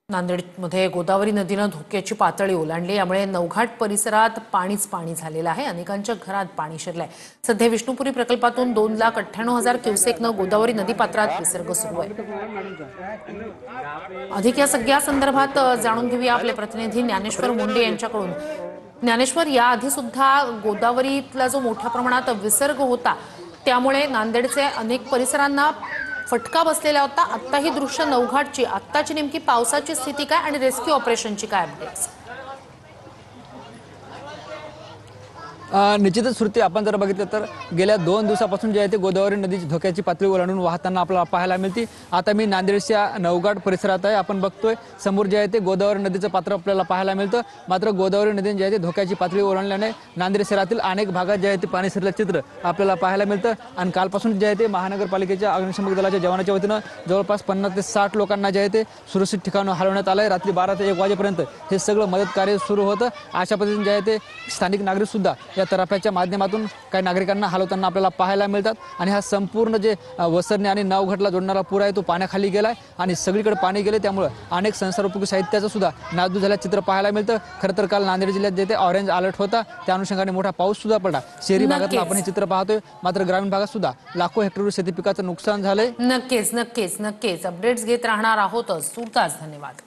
नांदेडमध्ये गोदावरी नदीनं धोक्याची पातळी ओलांडली। यामुळे नवघाट परिसरात पाणीच पाणी झालेलं आहे। अनेकांच्या घरात पाणी शिरलंय। सध्या विष्णुपुरी प्रकल्पातून 2,98,000 क्युसेकनं गोदावरी नदीपात्रात विसर्ग सुरू आहे। अधिक या सगळ्या संदर्भात जाणून घेऊया आपले प्रतिनिधी ज्ञानेश्वर मुंडे यांच्याकडून। ज्ञानेश्वर, याआधी सुद्धा गोदावरीतला जो मोठ्या प्रमाणात विसर्ग होता त्यामुळे नांदेडचे अनेक परिसरांना फटका बसलेला होता। आता ही दृश्य नवघाटची, आत्ताची नेमकी पावसाची स्थिती काय आणि रेस्क्यू ऑपरेशनची काय अपडेट्स? निश्चितच श्रुती, आपण जर बघितलं तर गेल्या 2 दिवसापासून जे आहे ते गोदावरी नदीची धोक्याची पातळी ओलांडून वाहताना आपल्याला पाहायला मिळते। आता मी नांदेडच्या नवघाट परिसरात आहे। आपण बघतोय समोर जे आहे ते गोदावरी नदीचं पात्र आपल्याला पाहायला मिळतं। मात्र गोदावरी नदीने जे आहे ते धोक्याची पातळी ओलांडल्याने नांदेड शहरातील अनेक भागात जे आहे ते पाणी शिरलं चित्र आपल्याला पाहायला मिळतं। आणि कालपासून जे आहे ते महानगरपालिकेच्या अग्निशमन दलाच्या जवानाच्या वतीनं जवळपास 50 ते 60 लोकांना जे आहे ते सुरक्षित ठिकाणी हलवण्यात आलंय। रात्री 12 ते 1 वाजेपर्यंत हे सगळं मदत कार्य सुरू होतं। अशा पद्धतीने जे आहे ते स्थानिक नागरिक सुद्धा या तराफ्याच्या माध्यमातून काही नागरिकांना हलवताना आपल्याला पाहायला मिळतात। आणि हा संपूर्ण जे वसरणे आणि नवघाटला जोडणारा पूर आहे तो पाण्याखाली गेलाय आणि सगळीकडे पाणी गेले, त्यामुळे अनेक संसारोपयोगी साहित्याचं सुद्धा नासधूस झाल्याचं चित्र पाहायला मिळतं। खरं तर काल नांदेड जिल्ह्यात जे ते ऑरेंज अलर्ट होता, त्या अनुषंगाने मोठा पाऊस सुद्धा पडला। शहरी भागात आपण हे चित्र पाहतोय, मात्र ग्रामीण भागात सुद्धा लाखो हेक्टरवर शेती पिकाचं नुकसान झालंय। नक्कीच अपडेट्स घेत राहणार आहोतच। तुर्तास धन्यवाद।